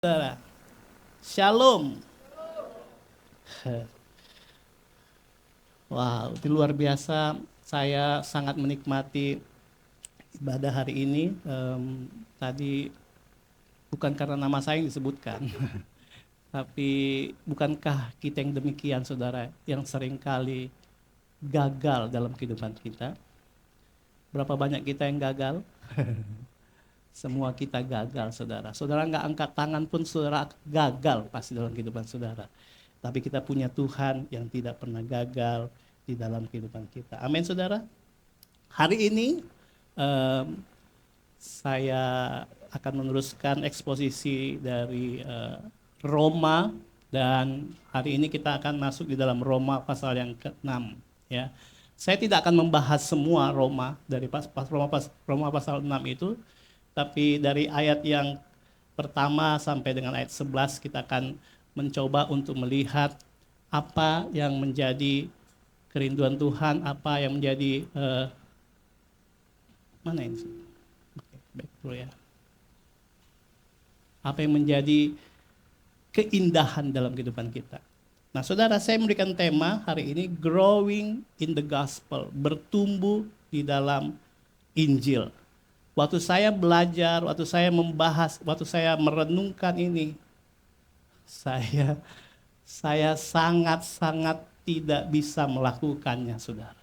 Saudara, Shalom. Wow, itu luar biasa. Saya sangat menikmati ibadah hari ini. Tadi bukan karena nama saya yang disebutkan, tapi bukankah kita yang demikian, saudara, yang seringkali gagal dalam kehidupan kita? Berapa banyak kita yang gagal? Semua kita gagal, saudara. Saudara nggak angkat tangan pun saudara gagal pasti dalam kehidupan saudara. Tapi kita punya Tuhan yang tidak pernah gagal di dalam kehidupan kita. Amin, saudara. Hari ini saya akan meneruskan eksposisi dari Roma, dan hari ini kita akan masuk di dalam Roma pasal yang ke-6. Ya. Saya tidak akan membahas semua Roma dari Roma pasal 6 itu, tapi dari ayat yang pertama sampai dengan ayat 11 kita akan mencoba untuk melihat apa yang menjadi kerinduan Tuhan, apa yang menjadi mana ini? Oke, baik dulu ya. Apa yang menjadi keindahan dalam kehidupan kita. Nah, saudara, saya memberikan tema hari ini Growing in the Gospel, bertumbuh di dalam Injil. Waktu saya belajar, waktu saya membahas, waktu saya merenungkan ini, saya sangat-sangat tidak bisa melakukannya, saudara.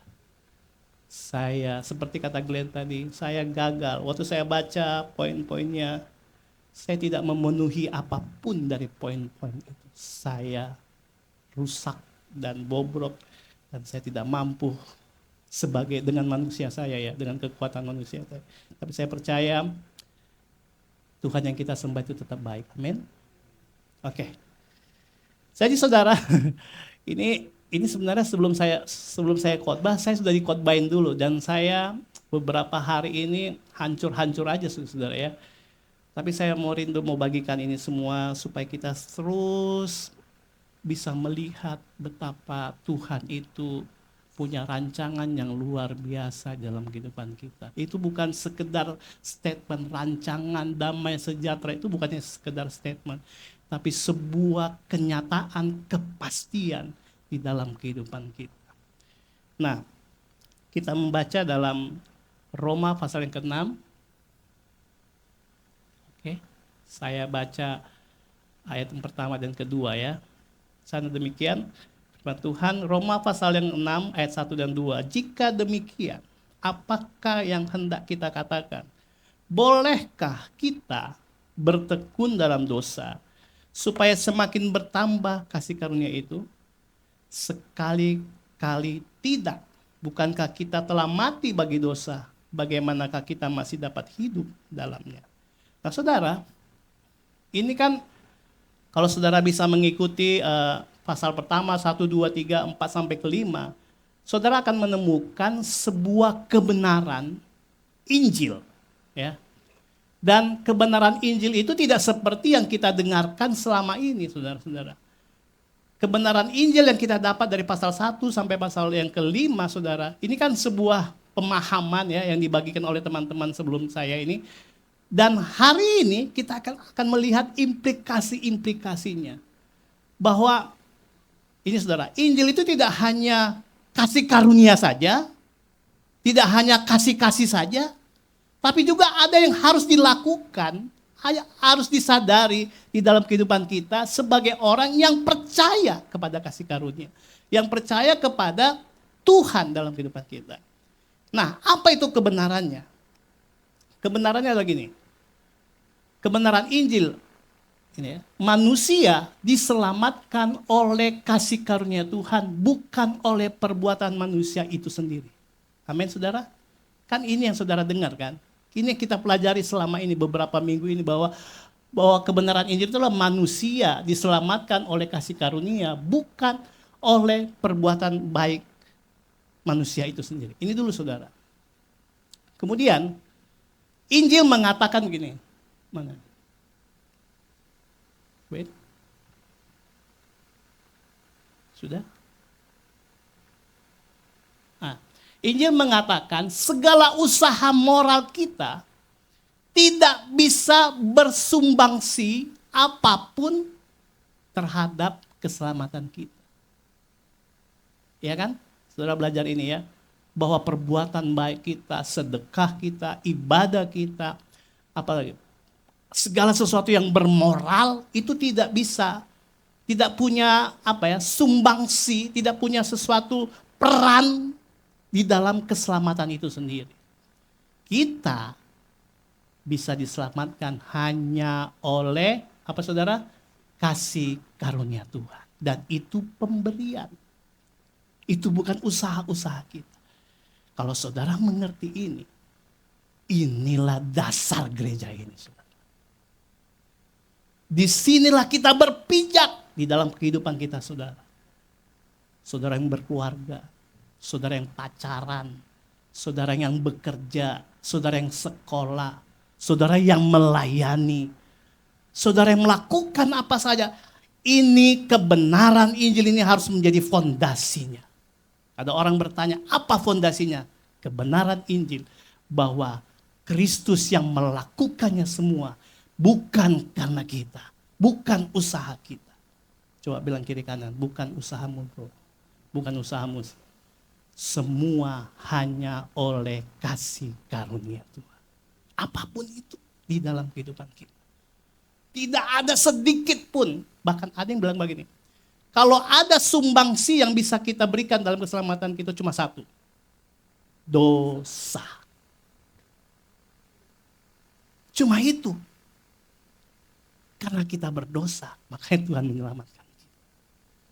Saya, seperti kata Glenn tadi, saya gagal. Waktu saya baca poin-poinnya, saya tidak memenuhi apapun dari poin-poin itu. Saya rusak dan bobrok, dan saya tidak mampu sebagai dengan manusia saya ya, dengan kekuatan manusia saya. Tapi saya percaya Tuhan yang kita sembah itu tetap baik. Amin. Oke. Jadi saudara, ini sebenarnya sebelum saya khotbah, saya sudah dikhotbahin dulu, dan saya beberapa hari ini hancur-hancur aja, saudara ya. Tapi saya mau bagikan ini semua supaya kita terus bisa melihat betapa Tuhan itu punya rancangan yang luar biasa dalam kehidupan kita. Itu bukan sekedar statement rancangan damai sejahtera, itu bukannya sekedar statement, tapi sebuah kenyataan kepastian di dalam kehidupan kita. Nah, kita membaca dalam Roma pasal yang ke-6. Oke, saya baca ayat yang pertama dan kedua ya. Sana demikian. Tuhan, Roma pasal yang 6 ayat 1 dan 2. Jika demikian, apakah yang hendak kita katakan? Bolehkah kita bertekun dalam dosa supaya semakin bertambah kasih karunia itu? Sekali-kali tidak. Bukankah kita telah mati bagi dosa? Bagaimanakah kita masih dapat hidup dalamnya? Nah, saudara, ini kan kalau saudara bisa mengikuti pasal pertama 1, 2, 3, 4 sampai ke 5, saudara akan menemukan sebuah kebenaran Injil, ya. Dan kebenaran Injil itu tidak seperti yang kita dengarkan selama ini, saudara-saudara. Kebenaran Injil yang kita dapat dari pasal 1 sampai pasal yang ke-5, saudara, ini kan sebuah pemahaman ya yang dibagikan oleh teman-teman sebelum saya ini. Dan hari ini kita akan melihat implikasi-implikasinya. Bahwa ini saudara, Injil itu tidak hanya kasih karunia saja, tidak hanya kasih-kasih saja, tapi juga ada yang harus dilakukan, harus disadari di dalam kehidupan kita sebagai orang yang percaya kepada kasih karunia, yang percaya kepada Tuhan dalam kehidupan kita. Nah, apa itu kebenarannya? Kebenarannya adalah gini. Kebenaran Injil ini ya, manusia diselamatkan oleh kasih karunia Tuhan, bukan oleh perbuatan manusia itu sendiri. Amin, saudara? Kan ini yang saudara dengar kan? Ini yang kita pelajari selama ini beberapa minggu ini, bahwa kebenaran Injil itulah manusia diselamatkan oleh kasih karunia, bukan oleh perbuatan baik manusia itu sendiri. Ini dulu saudara. Kemudian Injil mengatakan begini. Mana? Wait. Sudah? Injil mengatakan segala usaha moral kita tidak bisa bersumbangsi apapun terhadap keselamatan kita. Ya kan? Saudara belajar ini ya, bahwa perbuatan baik kita, sedekah kita, ibadah kita, apalagi segala sesuatu yang bermoral itu tidak bisa, tidak punya sumbangsi, tidak punya sesuatu peran di dalam keselamatan itu sendiri. Kita bisa diselamatkan hanya oleh saudara? Kasih karunia Tuhan. Dan itu pemberian. Itu bukan usaha-usaha kita. Kalau saudara mengerti ini, inilah dasar gereja ini, saudara. Disinilah kita berpijak di dalam kehidupan kita, saudara. Saudara yang berkeluarga, saudara yang pacaran, saudara yang bekerja, saudara yang sekolah, saudara yang melayani, saudara yang melakukan apa saja. Ini kebenaran Injil ini harus menjadi fondasinya. Ada orang bertanya, apa fondasinya? Kebenaran Injil, bahwa Kristus yang melakukannya semua, bukan karena kita, bukan usaha kita. Coba bilang kiri kanan, bukan usahamu bro, bukan usahamu. Semua hanya oleh kasih karunia Tuhan. Apapun itu di dalam kehidupan kita. Tidak ada sedikit pun, bahkan ada yang bilang begini, kalau ada sumbangsi yang bisa kita berikan dalam keselamatan kita cuma satu. Dosa. Cuma itu. Karena kita berdosa, makanya Tuhan menyelamatkan kita.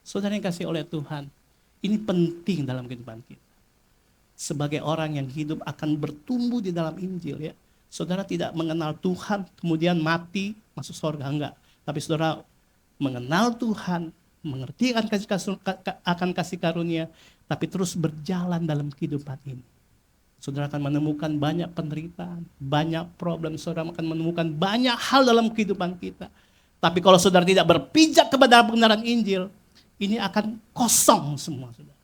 Saudara yang kasih oleh Tuhan, ini penting dalam kehidupan kita. Sebagai orang yang hidup akan bertumbuh di dalam Injil ya. Saudara tidak mengenal Tuhan, kemudian mati, masuk surga, enggak. Tapi saudara mengenal Tuhan, mengerti akan kasih karunia, tapi terus berjalan dalam kehidupan ini. Saudara akan menemukan banyak penderitaan, banyak problem, saudara akan menemukan banyak hal dalam kehidupan kita. Tapi kalau saudara tidak berpijak kepada kebenaran Injil, ini akan kosong semua, saudara.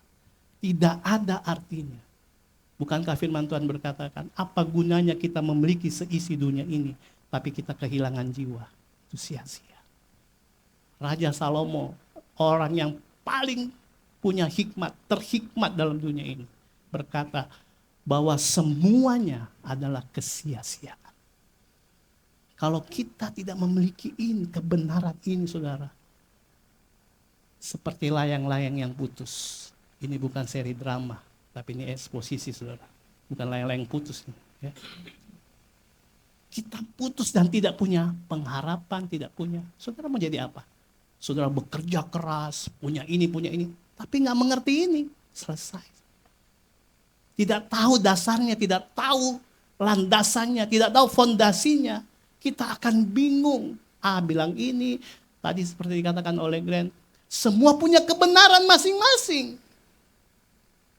Tidak ada artinya. Bukankah firman Tuhan berkatakan, apa gunanya kita memiliki seisi dunia ini, tapi kita kehilangan jiwa? Itu sia-sia. Raja Salomo, orang yang paling punya hikmat, terhikmat dalam dunia ini, berkata bahwa semuanya adalah kesia-siaan. Kalau kita tidak memiliki ini, kebenaran ini, saudara, seperti layang-layang yang putus. Ini bukan seri drama, tapi ini eksposisi, saudara. Bukan layang-layang putus. Ya. Kita putus dan tidak punya pengharapan, tidak punya. Saudara mau jadi apa? Saudara bekerja keras, punya ini, tapi nggak mengerti ini, selesai. Tidak tahu dasarnya, tidak tahu landasannya, tidak tahu fondasinya. Kita akan bingung. Bilang ini, tadi seperti dikatakan oleh Glenn, semua punya kebenaran masing-masing.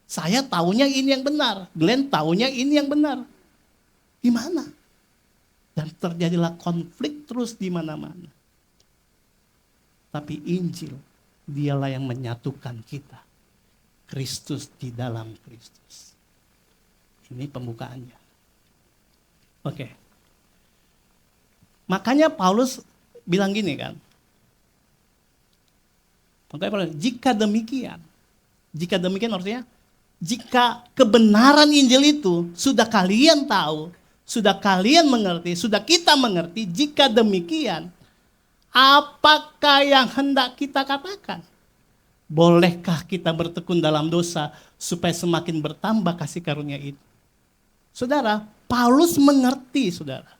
Saya taunya ini yang benar, Glenn taunya ini yang benar. Gimana? Dan terjadilah konflik terus di mana-mana. Tapi Injil, dialah yang menyatukan kita. Kristus di dalam Kristus. Ini pembukaannya. Oke. Makanya Paulus bilang gini kan. Makanya Paulus, jika demikian artinya, jika kebenaran Injil itu sudah kalian tahu, sudah kalian mengerti, sudah kita mengerti, jika demikian, apakah yang hendak kita katakan? Bolehkah kita bertekun dalam dosa supaya semakin bertambah kasih karunia itu? Saudara, Paulus mengerti, saudara,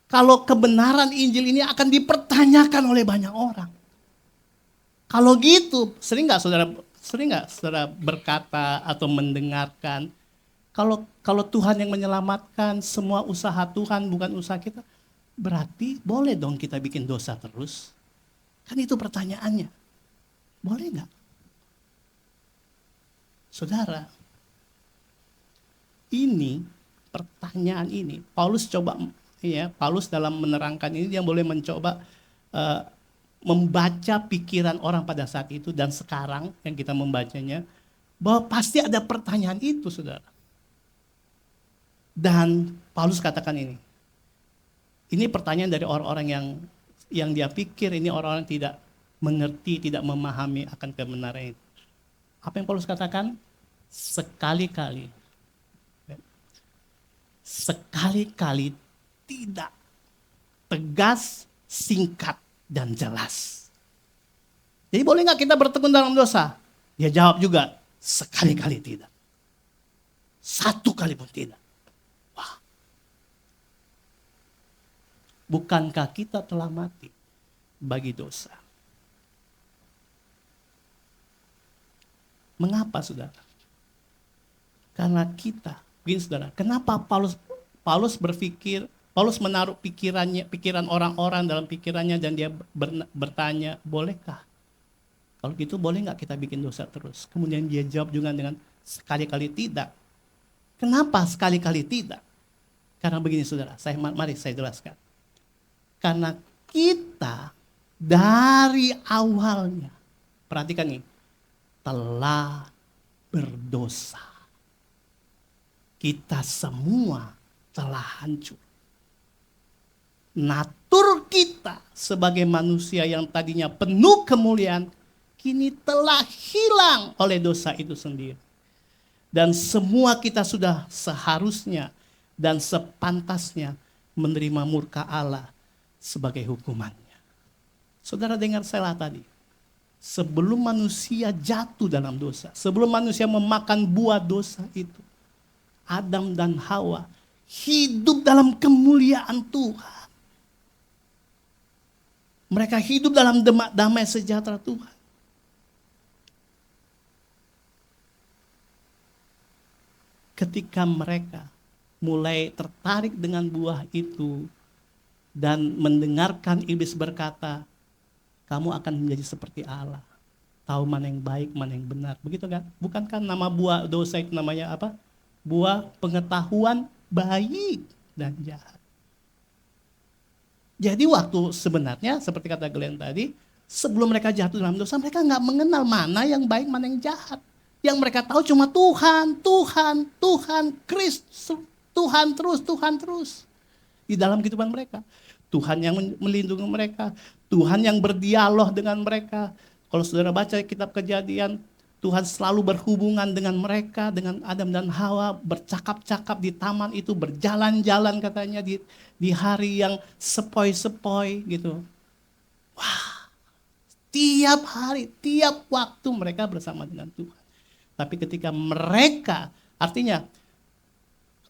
kalau kebenaran Injil ini akan dipertanyakan oleh banyak orang. Kalau gitu, sering nggak saudara berkata atau mendengarkan, kalau Tuhan yang menyelamatkan, semua usaha Tuhan bukan usaha kita, berarti boleh dong kita bikin dosa terus? Kan itu pertanyaannya. Boleh nggak? Saudara, ini pertanyaan ini, Paulus dalam menerangkan ini, dia boleh mencoba membaca pikiran orang pada saat itu dan sekarang yang kita membacanya, bahwa pasti ada pertanyaan itu, saudara. Dan Paulus katakan ini pertanyaan dari orang-orang yang yang dia pikir ini orang-orang tidak mengerti, tidak memahami akan kebenaran itu. Apa yang Paulus katakan? Sekali-kali. Sekali-kali tidak. Tegas, singkat, dan jelas. Jadi boleh nggak kita bertekun dalam dosa? Dia jawab juga, sekali-kali tidak. Satu kali pun tidak. Wah. Bukankah kita telah mati bagi dosa? Mengapa, saudara? Karena kita, begini saudara, kenapa Paulus menaruh pikiran orang-orang dalam pikirannya dan dia bertanya, bolehkah? Kalau gitu boleh nggak kita bikin dosa terus? Kemudian dia jawab juga dengan sekali-kali tidak. Kenapa sekali-kali tidak? Karena begini saudara, mari saya jelaskan. Karena kita dari awalnya, perhatikan nih, telah berdosa. Kita semua telah hancur. Natur kita sebagai manusia yang tadinya penuh kemuliaan, kini telah hilang oleh dosa itu sendiri. Dan semua kita sudah seharusnya dan sepantasnya menerima murka Allah sebagai hukumannya. Saudara dengar saya tadi. Sebelum manusia jatuh dalam dosa, sebelum manusia memakan buah dosa itu, Adam dan Hawa hidup dalam kemuliaan Tuhan. Mereka hidup dalam damai sejahtera Tuhan. Ketika mereka mulai tertarik dengan buah itu dan mendengarkan iblis berkata, kamu akan menjadi seperti Allah. Tahu mana yang baik, mana yang benar. Begitu kan? Bukankah nama buah dosa itu namanya apa? Buah pengetahuan baik dan jahat. Jadi waktu sebenarnya seperti kata Glenn tadi, sebelum mereka jatuh dalam dosa, mereka nggak mengenal mana yang baik, mana yang jahat. Yang mereka tahu cuma Tuhan, Kristus, Tuhan terus. Di dalam kehidupan mereka. Tuhan yang melindungi mereka. Tuhan yang berdialog dengan mereka. Kalau saudara baca kitab Kejadian, Tuhan selalu berhubungan dengan mereka, dengan Adam dan Hawa, bercakap-cakap di taman itu, berjalan-jalan katanya di hari yang sepoi-sepoi gitu. Wah, tiap hari, tiap waktu mereka bersama dengan Tuhan. Tapi ketika mereka, artinya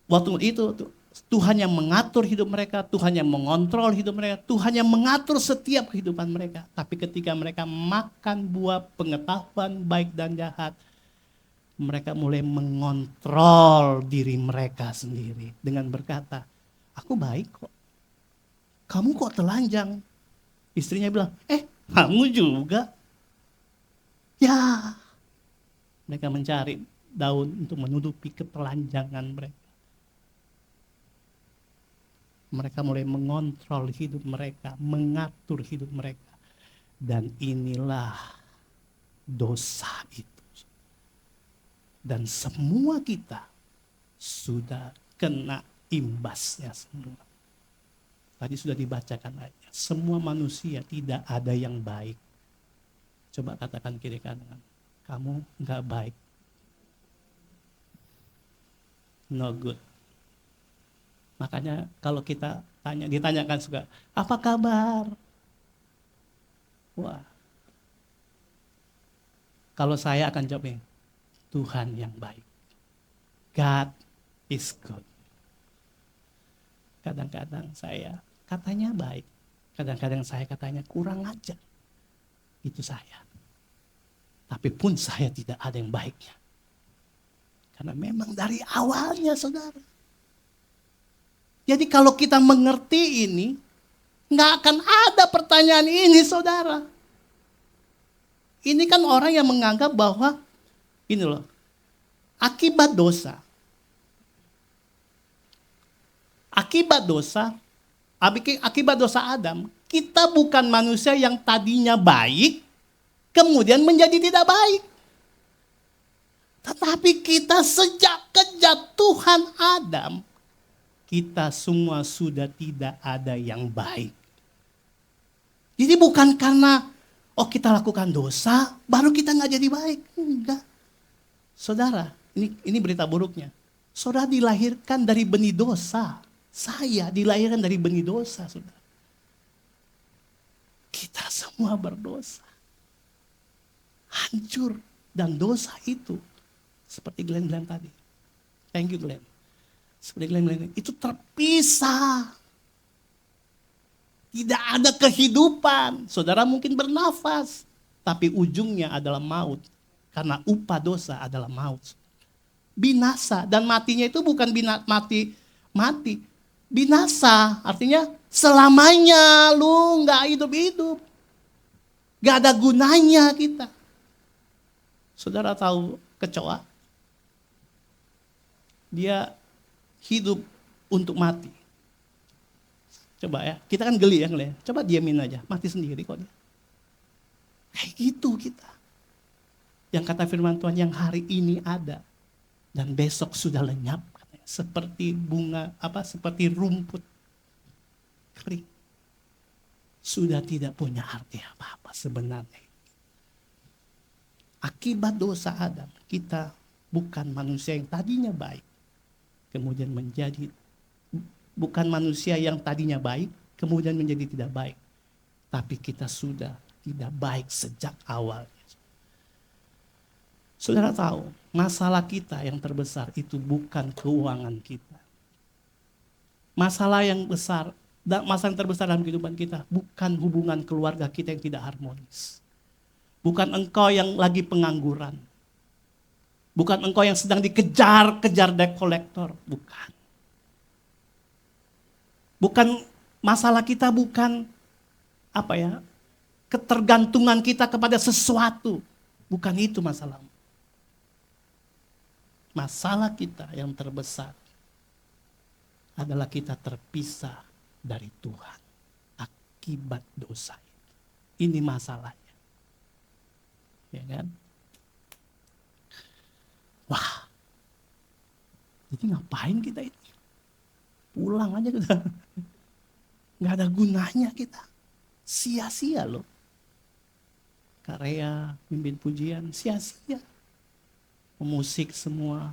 waktu itu Tuhan yang mengatur hidup mereka, Tuhan yang mengontrol hidup mereka, Tuhan yang mengatur setiap kehidupan mereka. Tapi ketika mereka makan buah pengetahuan baik dan jahat, mereka mulai mengontrol diri mereka sendiri dengan berkata, aku baik kok, kamu kok telanjang. Istrinya bilang, kamu juga. Ya, mereka mencari daun untuk menutupi ketelanjangan mereka. Mereka mulai mengontrol hidup mereka, mengatur hidup mereka. Dan inilah dosa itu. Dan semua kita sudah kena imbasnya semua. Tadi sudah dibacakan ayatnya. Semua manusia tidak ada yang baik. Coba katakan kiri kanan. Kamu enggak baik. No good. Makanya kalau kita ditanyakan suka, apa kabar? Wah. Kalau saya akan jawabnya, Tuhan yang baik. God is good. Kadang-kadang saya katanya baik. Kadang-kadang saya katanya kurang ajar. Itu saya. Tapi pun saya tidak ada yang baiknya. Karena memang dari awalnya saudara. Jadi kalau kita mengerti ini, nggak akan ada pertanyaan ini saudara. Ini kan orang yang menganggap bahwa, ini loh, akibat dosa Adam, kita bukan manusia yang tadinya baik, kemudian menjadi tidak baik. Tetapi kita sejak kejatuhan Adam, kita semua sudah tidak ada yang baik. Jadi bukan karena kita lakukan dosa, baru kita nggak jadi baik. Enggak. Saudara, ini berita buruknya. Saudara dilahirkan dari benih dosa. Saya dilahirkan dari benih dosa, saudara. Kita semua berdosa. Hancur. Dan dosa itu, seperti Glenn bilang tadi. Thank you Glenn. Seperti Glenn bilang, itu terpisah. Tidak ada kehidupan. Saudara mungkin bernafas. Tapi ujungnya adalah maut. Karena upah dosa adalah maut. Binasa. Dan matinya itu bukan mati. Binasa. Artinya selamanya lu gak hidup-hidup. Gak ada gunanya kita. Saudara tahu kecoa? Dia hidup untuk mati. Coba ya, kita kan geli ya ngeliat. Coba diamin aja, mati sendiri kok dia. Kayak gitu kita. Yang kata firman Tuhan, yang hari ini ada dan besok sudah lenyap, katanya. Seperti bunga, seperti rumput kering. Sudah tidak punya arti apa-apa sebenarnya. Akibat dosa Adam, kita bukan manusia yang tadinya baik, kemudian menjadi bukan manusia yang tadinya baik, kemudian menjadi tidak baik. Tapi kita sudah tidak baik sejak awal. Saudara tahu, masalah kita yang terbesar itu bukan keuangan kita. Masalah yang terbesar dalam kehidupan kita bukan hubungan keluarga kita yang tidak harmonis. Bukan engkau yang lagi pengangguran. Bukan engkau yang sedang dikejar-kejar debt collector. Bukan. Bukan masalah kita bukan ketergantungan kita kepada sesuatu. Bukan itu masalah. Masalah kita yang terbesar adalah kita terpisah dari Tuhan akibat dosa itu. Ini masalahnya. Ya kan? Wah. Jadi ngapain kita itu? Pulang aja kita. Nggak ada gunanya kita. Sia-sia loh. Karya, mimpin pujian, sia-sia. Musik semua.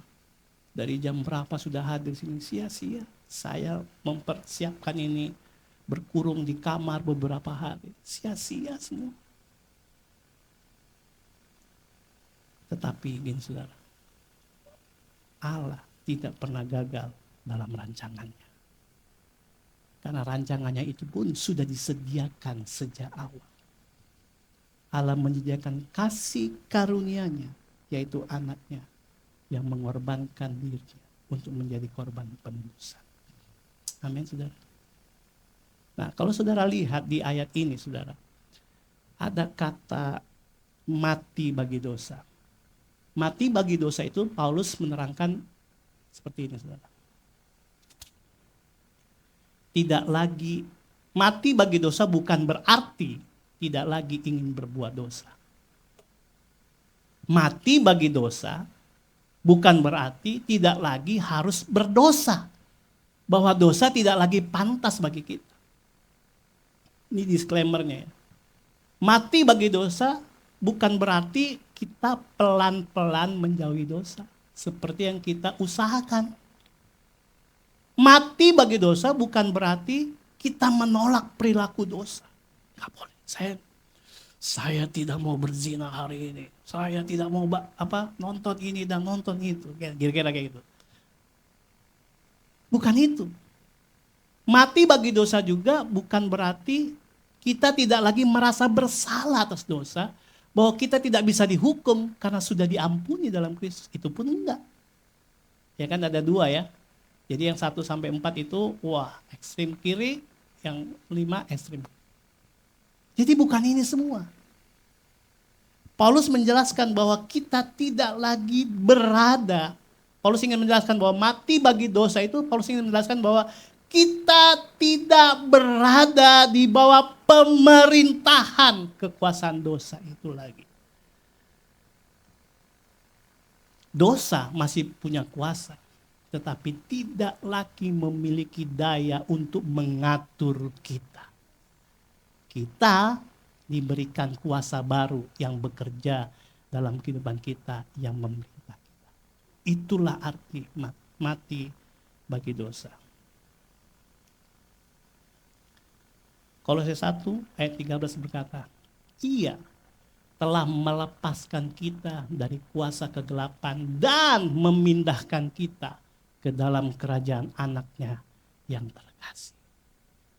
Dari jam berapa sudah hadir sini, sia-sia. Saya mempersiapkan ini. Berkurung di kamar beberapa hari. Sia-sia semua. Tetapi gini saudara. Allah tidak pernah gagal dalam rancangannya. Karena rancangannya itu pun sudah disediakan sejak awal. Allah menyediakan kasih karunia-Nya, yaitu anaknya yang mengorbankan dirinya untuk menjadi korban penebusan. Amin, saudara. Nah, kalau saudara lihat di ayat ini, saudara, ada kata mati bagi dosa. Mati bagi dosa itu Paulus menerangkan seperti ini, saudara. Tidak lagi, mati bagi dosa bukan berarti tidak lagi ingin berbuat dosa. Mati bagi dosa bukan berarti tidak lagi harus berdosa. Bahwa dosa tidak lagi pantas bagi kita. Ini disclaimer-nya ya. Mati bagi dosa bukan berarti kita pelan-pelan menjauhi dosa. Seperti yang kita usahakan. Mati bagi dosa bukan berarti kita menolak perilaku dosa. Gak boleh. Saya tidak mau berzina hari ini. Saya tidak mau nonton ini dan nonton itu. Kira-kira kayak gitu. Bukan itu. Mati bagi dosa juga bukan berarti kita tidak lagi merasa bersalah atas dosa. Bahwa kita tidak bisa dihukum karena sudah diampuni dalam Kristus. Itu pun enggak. Ya kan ada dua ya. Jadi yang 1-4 itu, ekstrim kiri, yang 5 ekstrim. Jadi bukan ini semua. Paulus menjelaskan bahwa kita tidak lagi berada. Paulus ingin menjelaskan bahwa mati bagi dosa itu, Paulus ingin menjelaskan bahwa kita tidak berada di bawah pemerintahan kekuasaan dosa itu lagi. Dosa masih punya kuasa. Tetapi tidak lagi memiliki daya untuk mengatur kita. kita diberikan kuasa baru yang bekerja dalam kehidupan kita, yang memerintah kita. Itulah arti mati bagi dosa. Kolose 1 ayat 13 berkata, Ia telah melepaskan kita dari kuasa kegelapan dan memindahkan kita ke dalam kerajaan anaknya yang terkasih.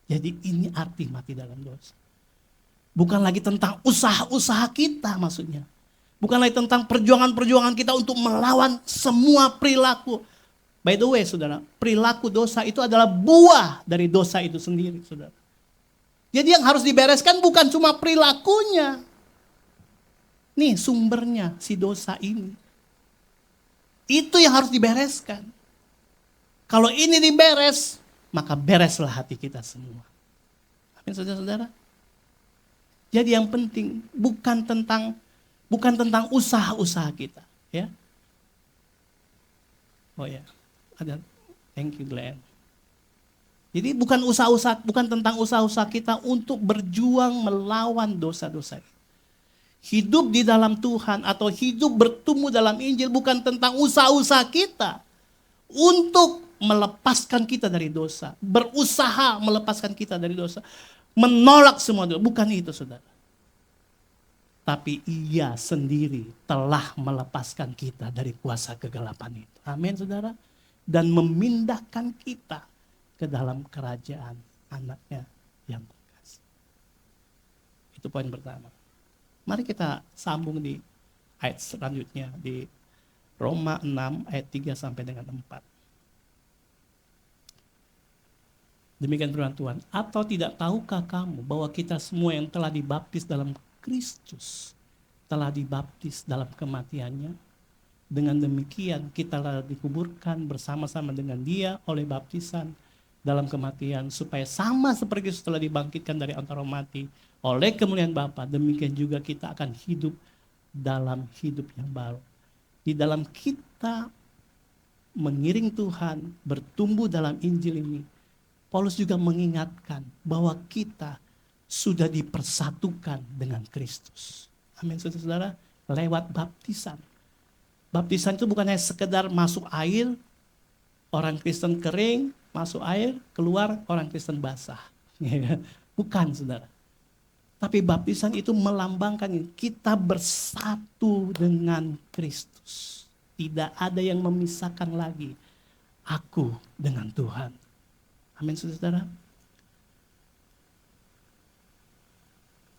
Jadi ini arti mati dalam dosa. Bukan lagi tentang usaha-usaha kita maksudnya. Bukan lagi tentang perjuangan-perjuangan kita untuk melawan semua perilaku. By the way saudara, perilaku dosa itu adalah buah dari dosa itu sendiri saudara. Jadi yang harus dibereskan bukan cuma perilakunya. Nih sumbernya si dosa ini. Itu yang harus dibereskan. Kalau ini diberes, maka bereslah hati kita semua. Amin saudara-saudara. Jadi yang penting bukan tentang usaha-usaha kita, ya. Oh ya, ada. Thank you Glenn. Jadi bukan tentang usaha-usaha kita untuk berjuang melawan dosa-dosa. Hidup di dalam Tuhan atau hidup bertumbuh dalam Injil bukan tentang usaha-usaha kita untuk melepaskan kita dari dosa, berusaha melepaskan kita dari dosa, menolak semua dosa. Bukan itu saudara. Tapi Ia sendiri telah melepaskan kita dari kuasa kegelapan itu. Amin saudara. Dan memindahkan kita ke dalam kerajaan anaknya yang terkasih. Itu poin pertama. Mari kita sambung di ayat selanjutnya di Roma 6 ayat 3 sampai dengan 4. Demikian firman Tuhan. Atau tidak tahukah kamu bahwa kita semua yang telah dibaptis dalam Kristus telah dibaptis dalam kematiannya? Dengan demikian kita telah dikuburkan bersama-sama dengan Dia oleh baptisan dalam kematian, supaya sama seperti Kristus telah dibangkitkan dari antara mati oleh kemuliaan Bapa, demikian juga kita akan hidup dalam hidup yang baru. Di dalam kita mengiring Tuhan, bertumbuh dalam Injil ini, Paulus juga mengingatkan bahwa kita sudah dipersatukan dengan Kristus. Amin saudara-saudara, lewat baptisan. Baptisan itu bukan hanya sekedar masuk air, orang Kristen kering, masuk air, keluar orang Kristen basah. Bukan saudara. Tapi baptisan itu melambangkan kita bersatu dengan Kristus. Tidak ada yang memisahkan lagi aku dengan Tuhan. Amin saudara.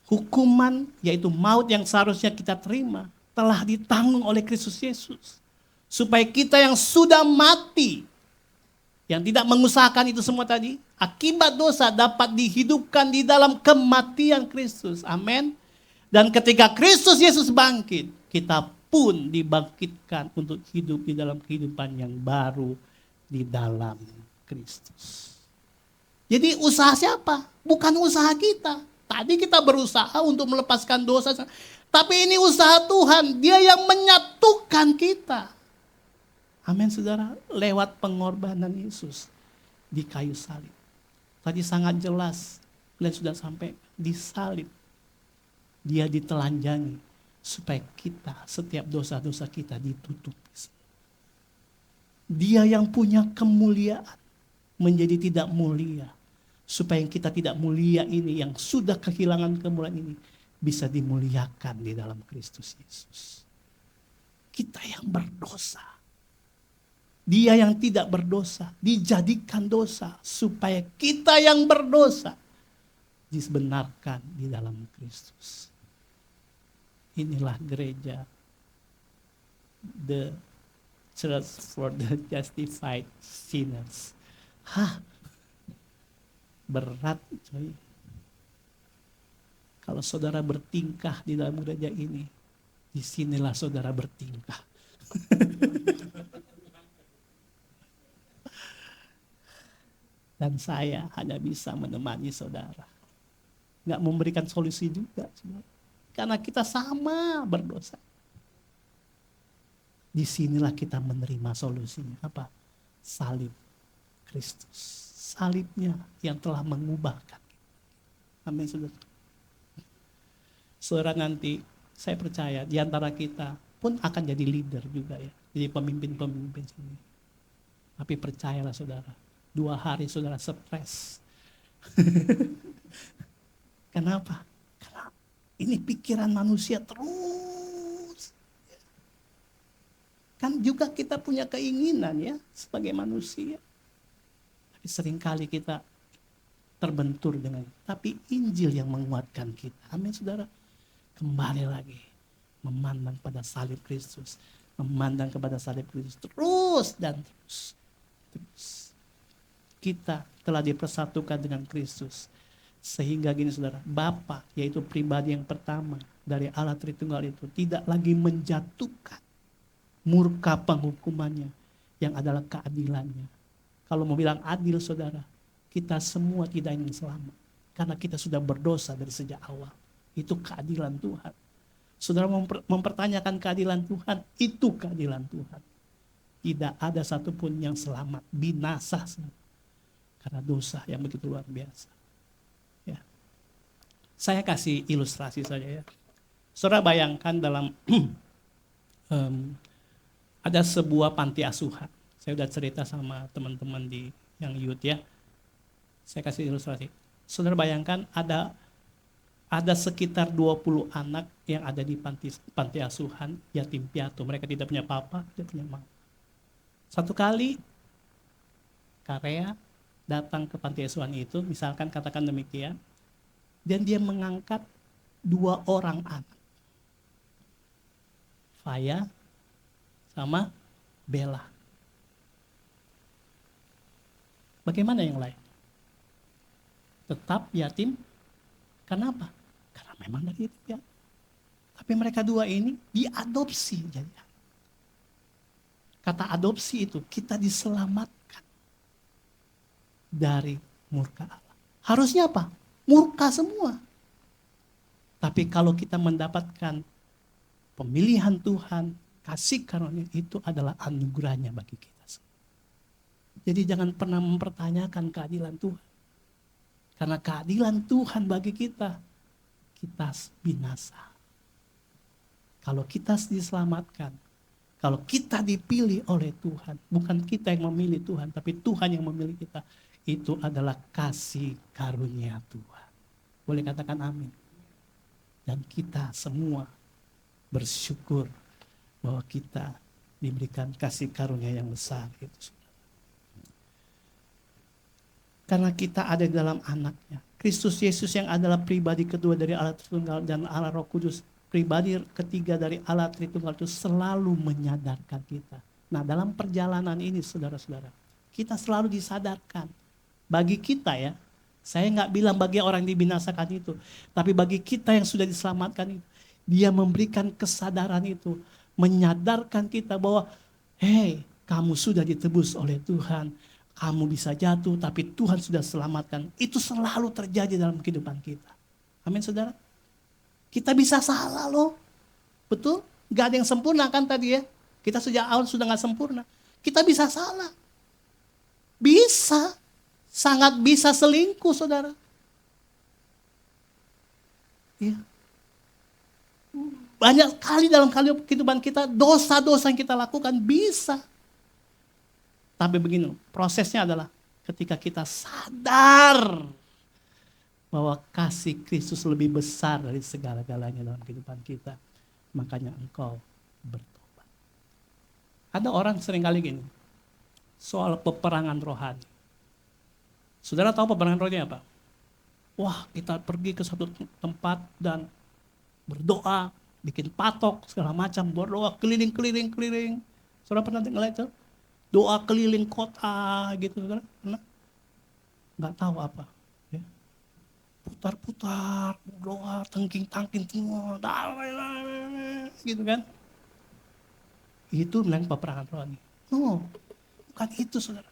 Hukuman yaitu maut yang seharusnya kita terima telah ditanggung oleh Kristus Yesus. Supaya kita yang sudah mati, yang tidak mengusahakan itu semua tadi, akibat dosa dapat dihidupkan di dalam kematian Kristus. Amin. Dan ketika Kristus Yesus bangkit, kita pun dibangkitkan untuk hidup di dalam kehidupan yang baru di dalam Kristus. Jadi usaha siapa? Bukan usaha kita. Tadi kita berusaha untuk melepaskan dosa. Tapi ini usaha Tuhan. Dia yang menyatukan kita. Amin saudara, lewat pengorbanan Yesus di kayu salib. Tadi sangat jelas, kalian sudah sampai disalib. Dia ditelanjangi supaya kita, setiap dosa-dosa kita ditutupi. Dia yang punya kemuliaan menjadi tidak mulia. Supaya kita tidak mulia ini, yang sudah kehilangan kemuliaan ini, bisa dimuliakan di dalam Kristus Yesus. Kita yang berdosa. Dia yang tidak berdosa dijadikan dosa supaya kita yang berdosa dibenarkan di dalam Kristus. Inilah gereja, the church for the justified sinners. Berat coy. Kalau saudara bertingkah di dalam gereja ini, disinilah saudara bertingkah. Dan saya hanya bisa menemani saudara. Nggak memberikan solusi juga. Karena kita sama berdosa. Disinilah kita menerima solusinya. Apa? Salib Kristus. Salibnya yang telah mengubahkan. Amin saudara. Saudara nanti, saya percaya di antara kita pun akan jadi leader juga ya. Jadi pemimpin-pemimpin sini. Tapi percayalah saudara, 2 hari saudara stres. Kenapa? Karena ini pikiran manusia terus. Kan juga kita punya keinginan ya sebagai manusia. Tapi seringkali kita terbentur dengan. Tapi Injil yang menguatkan kita. Amin saudara. Kembali lagi. Memandang pada salib Kristus. Memandang kepada salib Kristus. Terus dan terus. Kita telah dipersatukan dengan Kristus. Sehingga gini saudara, Bapa yaitu pribadi yang pertama dari Allah Tritunggal itu tidak lagi menjatuhkan murka penghukumannya yang adalah keadilannya. Kalau mau bilang adil saudara, kita semua tidak ingin selamat. Karena kita sudah berdosa dari sejak awal. Itu keadilan Tuhan. Saudara mempertanyakan keadilan Tuhan, itu keadilan Tuhan. Tidak ada satupun yang selamat, binasa karena dosa yang begitu luar biasa. Ya. Saya kasih ilustrasi saja ya. Saudara bayangkan dalam ada sebuah panti asuhan. Saya sudah cerita sama teman-teman di yang youth ya. Saya kasih ilustrasi. Saudara bayangkan ada sekitar 20 anak yang ada di panti asuhan yatim piatu. Mereka tidak punya papa, tidak punya mama. Satu kali karya datang ke panti asuhan itu, misalkan katakan demikian, dan dia mengangkat 2 orang anak. Faya sama Bella. Bagaimana yang lain? Tetap yatim. Kenapa? Karena memang dari yatim piatu. Tapi mereka 2 ini diadopsi jadi. Kata adopsi itu, kita diselamatkan dari murka Allah. Harusnya apa? Murka semua. Tapi kalau kita mendapatkan pemilihan Tuhan, kasih karunia itu adalah anugerahnya bagi kita semua. Jadi jangan pernah mempertanyakan keadilan Tuhan. Karena keadilan Tuhan bagi kita binasa. Kalau kita diselamatkan, kalau kita dipilih oleh Tuhan, bukan kita yang memilih Tuhan, tapi Tuhan yang memilih kita, itu adalah kasih karunia Tuhan. Boleh katakan amin. Dan kita semua bersyukur bahwa kita diberikan kasih karunia yang besar. Karena kita ada di dalam anaknya. Kristus Yesus yang adalah pribadi kedua dari Allah Tritunggal dan Allah Roh Kudus, pribadi ketiga dari Allah Tritunggal itu selalu menyadarkan kita. Nah dalam perjalanan ini saudara-saudara, kita selalu disadarkan. Bagi kita ya, saya nggak bilang bagi orang yang dibinasakan itu, tapi bagi kita yang sudah diselamatkan itu, dia memberikan kesadaran itu, menyadarkan kita bahwa, hei, kamu sudah ditebus oleh Tuhan, kamu bisa jatuh, tapi Tuhan sudah selamatkan. Itu selalu terjadi dalam kehidupan kita. Amin saudara. Kita bisa salah loh. Betul? Gak ada yang sempurna kan tadi ya. Kita sejak awal sudah gak sempurna. Kita bisa salah. Bisa. Sangat bisa selingkuh saudara. Ya. Banyak kali dalam kehidupan kita dosa-dosa yang kita lakukan bisa. Tapi begini, prosesnya adalah ketika kita sadar bahwa kasih Kristus lebih besar dari segala-galanya dalam kehidupan kita. Makanya engkau bertobat. Ada orang seringkali gini, soal peperangan rohani. Saudara tahu peperangan rohani apa? Wah, kita pergi ke satu tempat dan berdoa, bikin patok, segala macam, berdoa keliling. Saudara pernah ngeliat itu? Doa keliling kota gitu, saudara? Pernah? Nggak tahu apa. Ya. Putar-putar, berdoa, tangking-tangking semua, gitu kan? Itu bilang peperangan rohani. No, bukan itu saudara.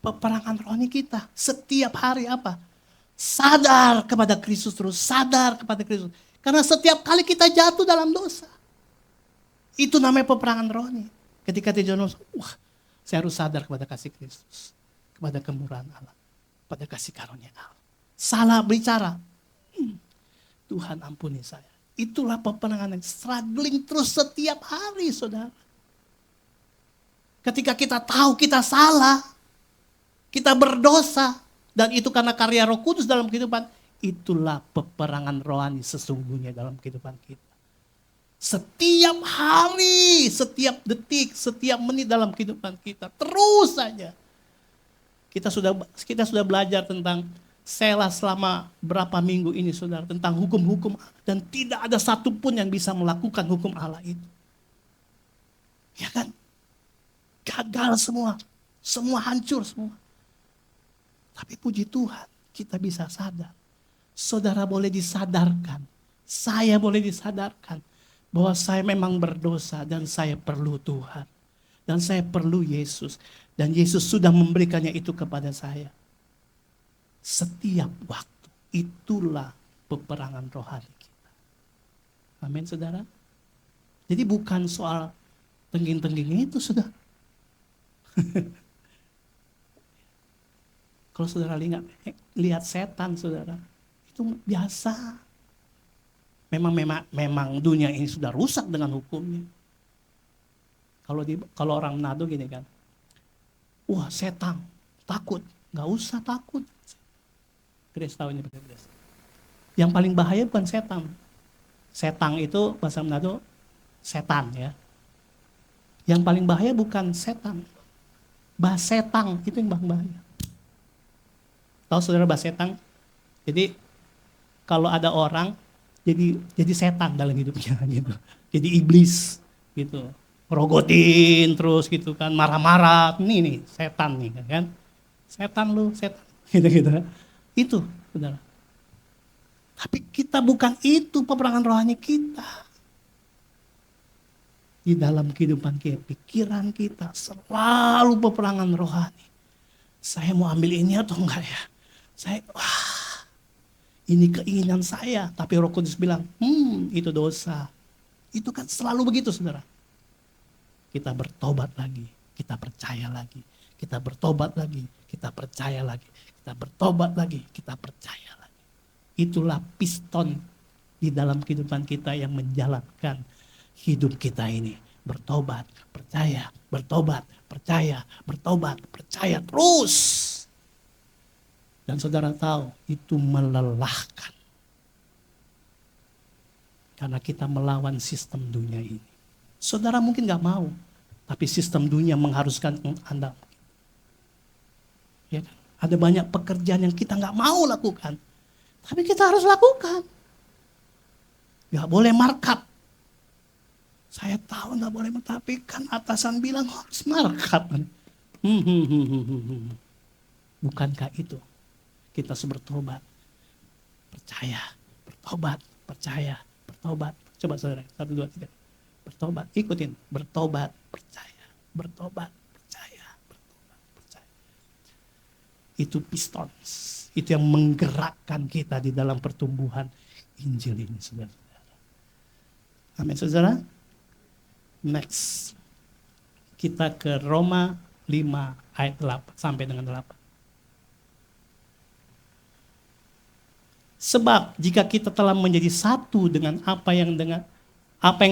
Peperangan rohani kita setiap hari apa? Sadar kepada Kristus terus, sadar kepada Kristus. Karena setiap kali kita jatuh dalam dosa. Itu namanya peperangan rohani. Ketika dia jatuh, wah, saya harus sadar kepada kasih Kristus, kepada kemurahan Allah, pada kasih karunia Allah. Salah bicara. Tuhan ampuni saya. Itulah peperangan yang struggling terus setiap hari, saudara. Ketika kita tahu kita salah, kita berdosa, dan itu karena karya Roh Kudus dalam kehidupan, itulah peperangan rohani sesungguhnya dalam kehidupan kita. Setiap hari, setiap detik, setiap menit dalam kehidupan kita, terus saja. Kita sudah belajar tentang Sela selama berapa minggu ini, saudara, tentang hukum-hukum, dan tidak ada satupun yang bisa melakukan hukum Allah itu. Ya kan? Gagal semua hancur semua. Tapi puji Tuhan, kita bisa sadar. Saudara boleh disadarkan, saya boleh disadarkan bahwa saya memang berdosa dan saya perlu Tuhan. Dan saya perlu Yesus. Dan Yesus sudah memberikannya itu kepada saya. Setiap waktu, itulah peperangan rohani kita. Amin, saudara. Jadi bukan soal tengging-tengging itu, sudah. Kalau saudara lihat setan, saudara, itu biasa. Memang dunia ini sudah rusak dengan hukumnya. Kalau orang Manado gini kan, wah setan, takut. Gak usah takut. Grace tahu ini, Grace. Yang paling bahaya bukan setan. Setan itu bahasa Manado setan ya. Yang paling bahaya bukan setan. Basetang itu yang paling bahaya. Tahu saudara basetang? Jadi kalau ada orang jadi setan dalam hidupnya gitu. Jadi iblis gitu. Rogotin terus gitu kan, marah-marah. Nih setan nih kan. Setan lu, setan gitu. Itu, saudara. Tapi kita bukan itu peperangan rohani kita. Di dalam kehidupan kita, pikiran kita selalu peperangan rohani. Saya mau ambil ini atau enggak ya? Ini keinginan saya. Tapi Roh Kudus bilang, itu dosa. Itu kan selalu begitu, saudara. Kita bertobat lagi, kita percaya lagi. Kita bertobat lagi, kita percaya lagi. Kita bertobat lagi, kita percaya lagi. Itulah piston di dalam kehidupan kita yang menjalankan hidup kita ini. Bertobat, percaya, bertobat, percaya, bertobat, percaya terus. Dan saudara tahu, itu melelahkan. Karena kita melawan sistem dunia ini. Saudara mungkin gak mau, tapi sistem dunia mengharuskan Anda. Ya kan? Ada banyak pekerjaan yang kita gak mau lakukan. Tapi kita harus lakukan. Gak boleh markup. Saya tahu gak boleh, tapi kan atasan bilang harus markup. Bukankah itu? Kita harus bertobat. Percaya, bertobat, percaya, bertobat. Coba saudara, 1, 2, 3. Bertobat, ikutin. Bertobat, percaya, bertobat, percaya, bertobat, percaya. Itu piston. Itu yang menggerakkan kita di dalam pertumbuhan Injil ini, saudara-saudara. Amin, saudara. Next. Kita ke Roma 5 ayat 8 sampai dengan 8. Sebab jika kita telah menjadi satu dengan apa yang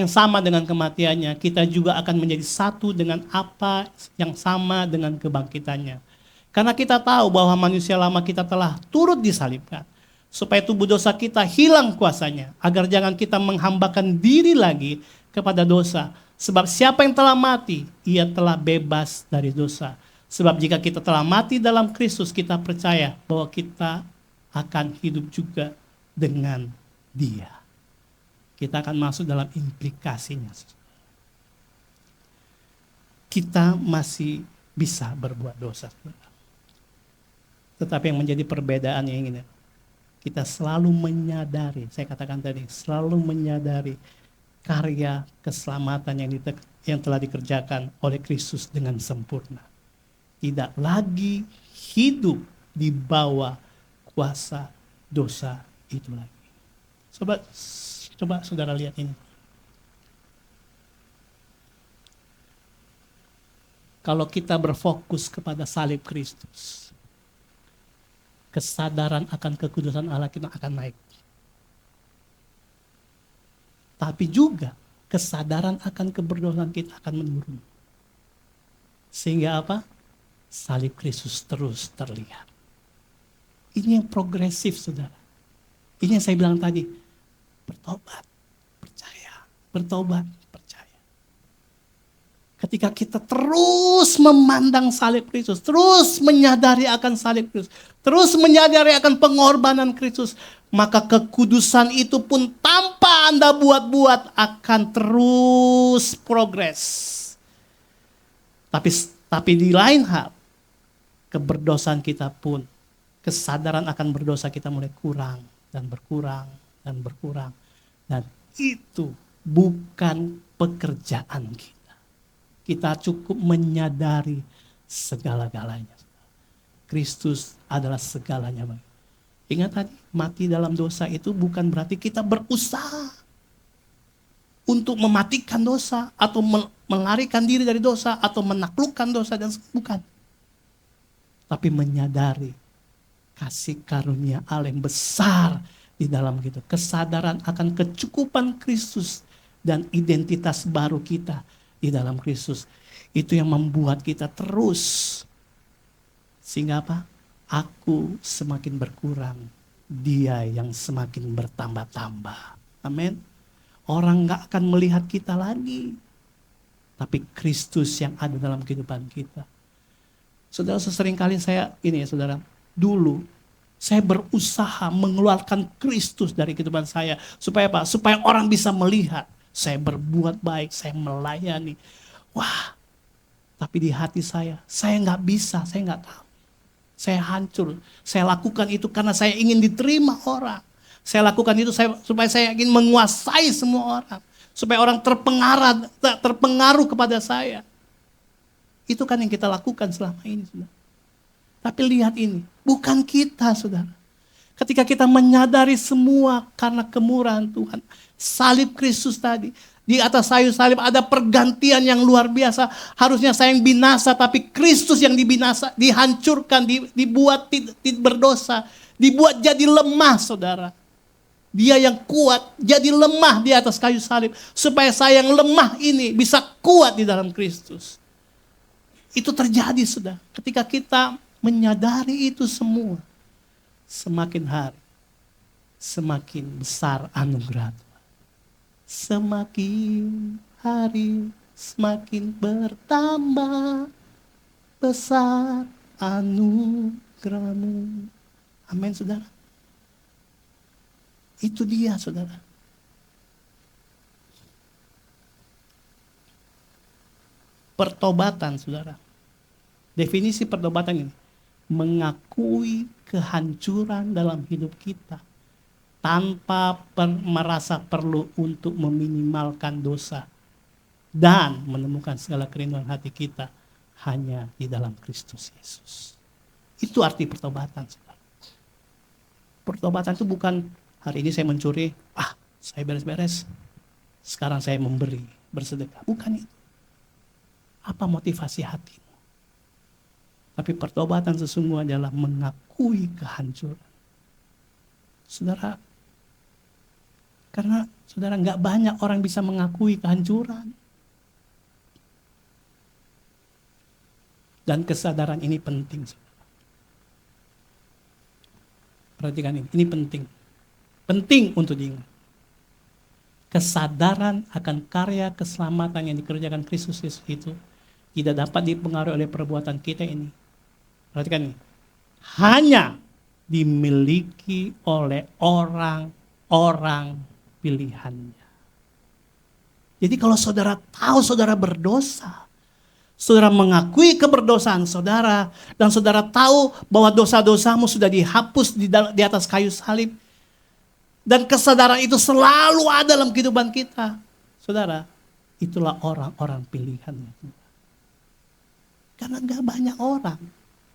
sama dengan kematiannya, kita juga akan menjadi satu dengan apa yang sama dengan kebangkitannya. Karena kita tahu bahwa manusia lama kita telah turut disalibkan, supaya tubuh dosa kita hilang kuasanya, agar jangan kita menghambakan diri lagi kepada dosa. Sebab siapa yang telah mati, ia telah bebas dari dosa. Sebab jika kita telah mati dalam Kristus, kita percaya bahwa kita akan hidup juga dengan Dia. Kita akan masuk dalam implikasinya. Kita masih bisa berbuat dosa. Tetapi yang menjadi perbedaan yang ini, kita selalu menyadari, saya katakan tadi, selalu menyadari karya keselamatan yang telah dikerjakan oleh Kristus dengan sempurna. Tidak lagi hidup di bawah kuasa dosa itu lagi. Coba saudara lihat ini. Kalau kita berfokus kepada salib Kristus, kesadaran akan kekudusan Allah kita akan naik. tapi juga kesadaran akan keberdosaan kita akan menurun. Sehingga apa? Salib Kristus terus terlihat. Ini yang progresif, saudara. Ini yang saya bilang tadi. Bertobat, percaya. Bertobat, percaya. Ketika kita terus memandang salib Kristus, terus menyadari akan salib Kristus, terus menyadari akan pengorbanan Kristus, maka kekudusan itu pun tanpa Anda buat-buat akan terus progres. Tapi di lain hal, keberdosaan kita pun, kesadaran akan berdosa kita mulai kurang dan berkurang dan berkurang. Dan itu bukan pekerjaan kita. Kita cukup menyadari segala-galanya. Kristus adalah segalanya. Ingat tadi, mati dalam dosa itu bukan berarti kita berusaha untuk mematikan dosa atau melarikan diri dari dosa atau menaklukkan dosa, dan bukan. Tapi menyadari kasih karunia Allah yang besar di dalam kita. Kesadaran akan kecukupan Kristus dan identitas baru kita di dalam Kristus. Itu yang membuat kita terus. Sehingga apa? Aku semakin berkurang, dia yang semakin bertambah-tambah. Amin. Orang gak akan melihat kita lagi, tapi Kristus yang ada dalam kehidupan kita. Saudara, sesering kali saudara, dulu saya berusaha mengeluarkan Kristus dari kehidupan saya. Supaya apa? Supaya orang bisa melihat saya berbuat baik, saya melayani. Wah, tapi di hati saya gak bisa, saya gak tahu. Saya hancur. Saya lakukan itu karena saya ingin diterima orang. Saya lakukan itu supaya saya ingin menguasai semua orang. Supaya orang terpengaruh kepada saya. Itu kan yang kita lakukan selama ini, saudara. Tapi lihat ini, bukan kita, saudara. Ketika kita menyadari semua karena kemurahan Tuhan. Salib Kristus tadi. Di atas kayu salib ada pergantian yang luar biasa. Harusnya saya yang binasa, tapi Kristus yang dibinasa, dihancurkan, dibuat berdosa, dibuat jadi lemah, saudara. Dia yang kuat jadi lemah di atas kayu salib, supaya saya yang lemah ini bisa kuat di dalam Kristus. Itu terjadi, saudara. Ketika kita menyadari itu semua, semakin hari semakin besar anugerah Tuhan. Semakin hari semakin bertambah besar anugerah-Mu. Amin, saudara. Itu dia, saudara. Pertobatan, saudara. Definisi pertobatan ini, mengakui kehancuran dalam hidup kita tanpa merasa perlu untuk meminimalkan dosa dan menemukan segala kerinduan hati kita hanya di dalam Kristus Yesus. Itu arti pertobatan, saudara. Pertobatan itu bukan hari ini saya mencuri, saya beres-beres, sekarang saya memberi, bersedekah. Bukan itu. Apa motivasi hatimu? Tapi pertobatan sesungguhnya adalah mengakui kehancuran. Saudara, karena saudara gak banyak orang bisa mengakui kehancuran. Dan kesadaran ini penting, saudara. Perhatikan ini penting. Penting untuk diingat. Kesadaran akan karya keselamatan yang dikerjakan Kristus Yesus itu tidak dapat dipengaruhi oleh perbuatan kita ini. Perhatikan ini. Hanya dimiliki oleh orang-orang pilihannya. Jadi kalau saudara tahu saudara berdosa, saudara mengakui keberdosaan saudara, dan saudara tahu bahwa dosa-dosamu sudah dihapus di atas kayu salib, dan kesadaran itu selalu ada dalam kehidupan kita, saudara, itulah orang-orang pilihannya. Karena gak banyak orang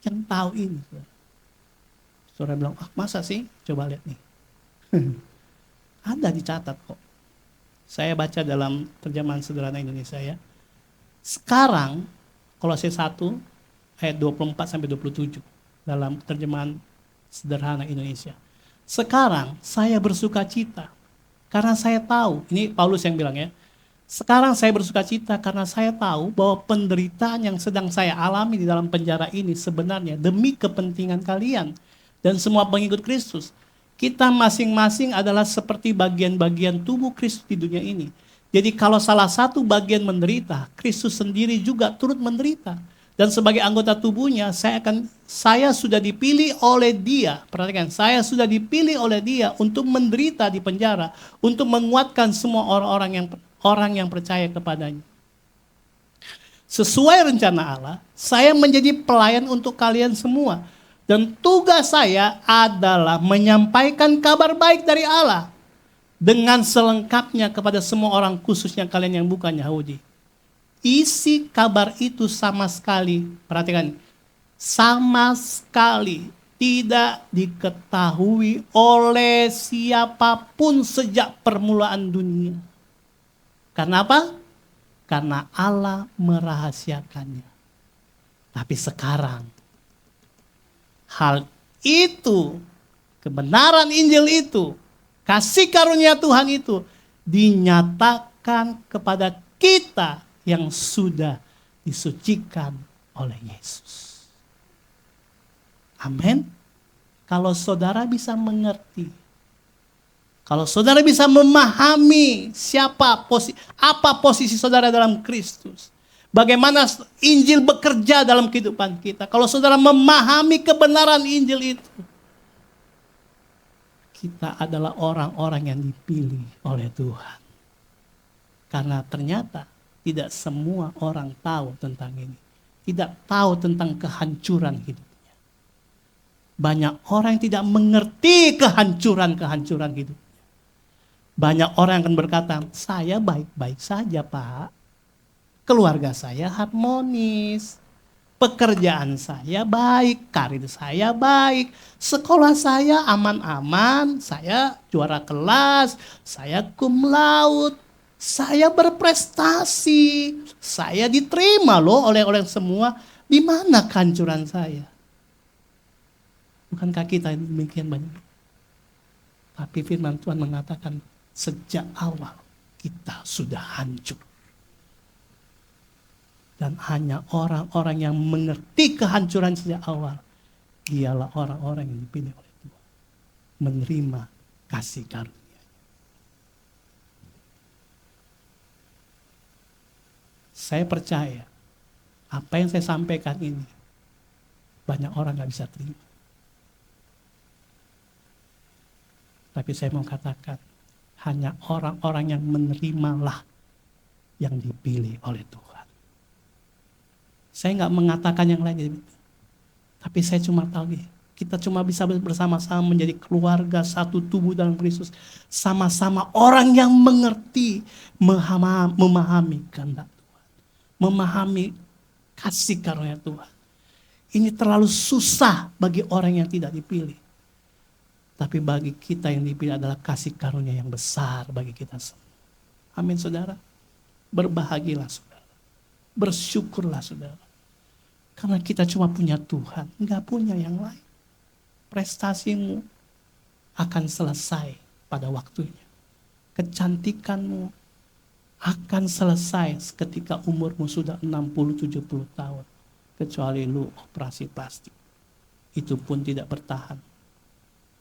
yang tahu ini. Saudara bilang, masa sih? Coba lihat nih. Ada dicatat kok. Saya baca dalam terjemahan sederhana Indonesia ya. Sekarang, Kolose 1 ayat 24-27 dalam terjemahan sederhana Indonesia. Sekarang saya bersuka cita Karena saya tahu, ini Paulus yang bilang ya, sekarang saya bersuka cita karena saya tahu bahwa penderitaan yang sedang saya alami di dalam penjara ini sebenarnya demi kepentingan kalian dan semua pengikut Kristus. Kita masing-masing adalah seperti bagian-bagian tubuh Kristus di dunia ini. Jadi kalau salah satu bagian menderita, Kristus sendiri juga turut menderita. Dan sebagai anggota tubuhnya, saya sudah dipilih oleh Dia. Perhatikan, saya sudah dipilih oleh Dia untuk menderita di penjara, untuk menguatkan semua orang yang percaya kepadanya. Sesuai rencana Allah, saya menjadi pelayan untuk kalian semua. Dan tugas saya adalah menyampaikan kabar baik dari Allah dengan selengkapnya kepada semua orang, khususnya kalian yang bukan Yahudi. Isi kabar itu sama sekali, perhatikan, sama sekali tidak diketahui oleh siapapun sejak permulaan dunia. Karena apa? Karena Allah merahasiakannya. Tapi sekarang, hal itu, kebenaran Injil itu, kasih karunia Tuhan itu, dinyatakan kepada kita yang sudah disucikan oleh Yesus. Amin. Kalau saudara bisa mengerti, kalau saudara bisa memahami apa posisi saudara dalam Kristus, bagaimana Injil bekerja dalam kehidupan kita, kalau saudara memahami kebenaran Injil itu, kita adalah orang-orang yang dipilih oleh Tuhan. Karena ternyata tidak semua orang tahu tentang ini. Tidak tahu tentang kehancuran hidupnya. Banyak orang yang tidak mengerti kehancuran hidupnya. Banyak orang yang akan berkata, saya baik-baik saja Pak. Keluarga saya harmonis. Pekerjaan saya baik, karir saya baik, sekolah saya aman-aman, saya juara kelas, saya cum laude, saya berprestasi, saya diterima loh oleh orang semua. Di mana kehancuran saya? Bukankah kita demikian banyak? Tapi firman Tuhan mengatakan sejak awal kita sudah hancur. Dan hanya orang-orang yang mengerti kehancuran sejak awal, dialah orang-orang yang dipilih oleh Tuhan, menerima kasih karunia. Saya percaya apa yang saya sampaikan ini banyak orang gak bisa terima. Tapi saya mau katakan, hanya orang-orang yang menerimalah yang dipilih oleh Tuhan. Saya nggak mengatakan yang lain, tapi saya cuma tahu kita cuma bisa bersama-sama menjadi keluarga satu tubuh dalam Kristus, sama-sama orang yang mengerti, memahami kehendak Tuhan, memahami kasih karunia Tuhan. Ini terlalu susah bagi orang yang tidak dipilih, tapi bagi kita yang dipilih adalah kasih karunia yang besar bagi kita semua. Amin, saudara. Berbahagialah saudara, bersyukurlah saudara. Karena kita cuma punya Tuhan, nggak punya yang lain. Prestasimu akan selesai pada waktunya. Kecantikanmu akan selesai ketika umurmu sudah 60-70 tahun. Kecuali lu operasi plastik. Itu pun tidak bertahan.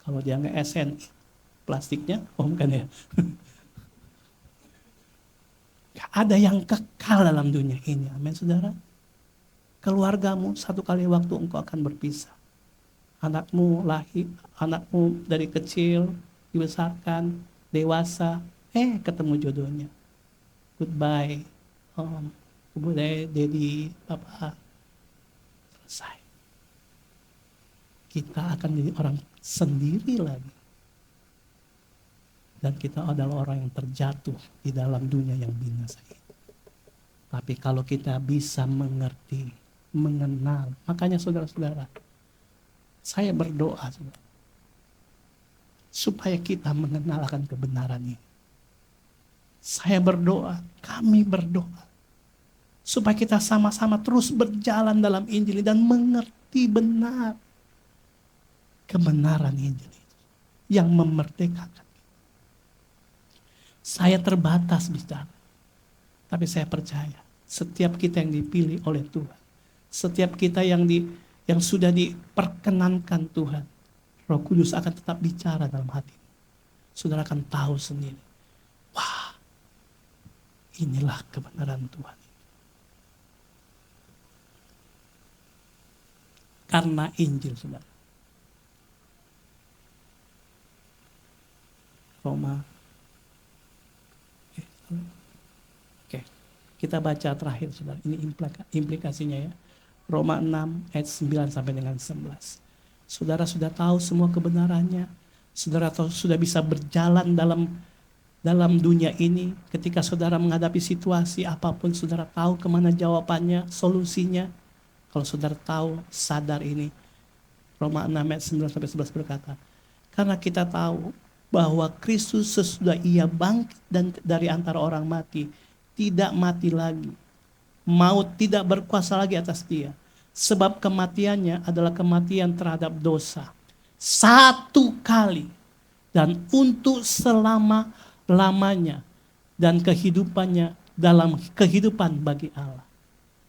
Kalau dia nggak SNI, plastiknya, bukan ya. Gak ada yang kekal dalam dunia ini, amin saudara. Keluargamu satu kali waktu engkau akan berpisah. Anakmu lahir, anakmu dari kecil dibesarkan, dewasa, ketemu jodohnya. Goodbye, goodbye, daddy, papa. Selesai. Kita akan menjadi orang sendiri lagi. Dan kita adalah orang yang terjatuh di dalam dunia yang binasa ini. Tapi kalau kita bisa mengerti, mengenal. Makanya saudara-saudara, saya berdoa saudara, supaya kita mengenal akan kebenaran ini. Saya berdoa, kami berdoa, supaya kita sama-sama terus berjalan dalam Injil dan mengerti benar kebenaran Injil itu yang memerdekakan. Saya terbatas bicara. Tapi saya percaya setiap kita yang dipilih oleh Tuhan, setiap kita yang sudah diperkenankan Tuhan, Roh Kudus akan tetap bicara dalam hati. Saudara akan tahu sendiri. Wah, inilah kebenaran Tuhan. Karena Injil, saudara. Roma. Oke, kita baca terakhir, saudara. Ini implikasinya ya. Roma 6 ayat 9 sampai dengan 11. Saudara sudah tahu semua kebenarannya. Saudara sudah bisa berjalan dalam dunia ini. Ketika saudara menghadapi situasi apapun, saudara tahu kemana jawabannya, solusinya. Kalau saudara tahu, sadar ini. Roma 6 ayat 9 sampai 11 berkata, karena kita tahu bahwa Kristus sesudah ia bangkit dari antara orang mati, tidak mati lagi. Maut tidak berkuasa lagi atas dia. Sebab kematiannya adalah kematian terhadap dosa. Satu kali dan untuk selama-lamanya. Dan kehidupannya dalam kehidupan bagi Allah.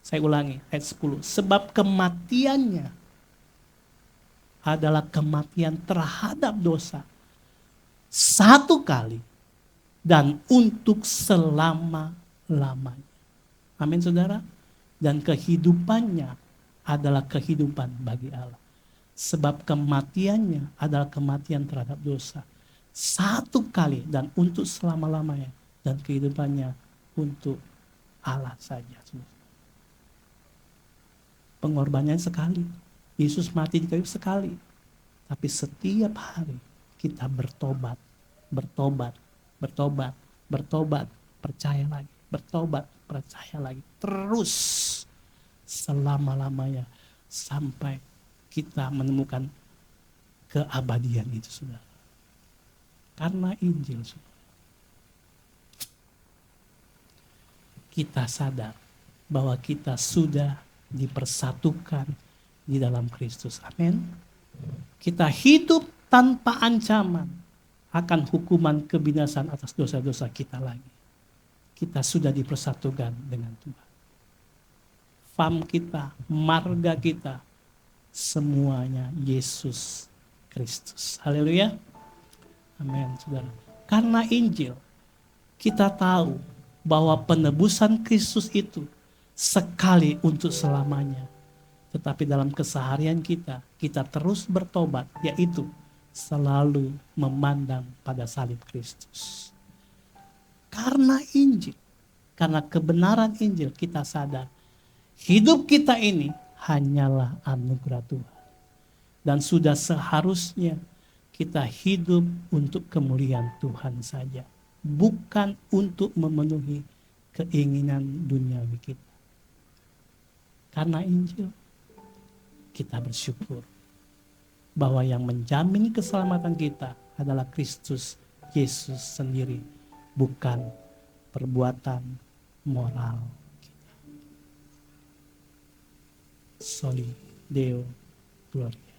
Saya ulangi ayat 10. Sebab kematiannya adalah kematian terhadap dosa. Satu kali dan untuk selama-lamanya. Amin, saudara. Dan kehidupannya adalah kehidupan bagi Allah. Sebab kematiannya adalah kematian terhadap dosa. Satu kali dan untuk selama-lamanya. Dan kehidupannya untuk Allah saja. Pengorbanannya sekali. Yesus mati di kayu sekali. Tapi setiap hari kita bertobat. Percaya lagi. Percaya lagi. Terus selama-lamanya sampai kita menemukan keabadian itu, saudara. Karena Injil, saudara. Kita sadar bahwa kita sudah dipersatukan di dalam Kristus. Amin. Kita hidup tanpa ancaman akan hukuman kebinasan atas dosa-dosa kita lagi. Kita sudah dipersatukan dengan Tuhan. Fam kita, marga kita, semuanya Yesus Kristus. Haleluya. Amin, saudara. Karena Injil, kita tahu bahwa penebusan Kristus itu sekali untuk selamanya. Tetapi dalam keseharian kita terus bertobat, yaitu selalu memandang pada salib Kristus. Karena Injil, karena kebenaran Injil, kita sadar hidup kita ini hanyalah anugerah Tuhan. Dan sudah seharusnya kita hidup untuk kemuliaan Tuhan saja. Bukan untuk memenuhi keinginan duniawi kita. Karena Injil, kita bersyukur bahwa yang menjamin keselamatan kita adalah Kristus Yesus sendiri. Bukan perbuatan moral. Soli Deo Gloria.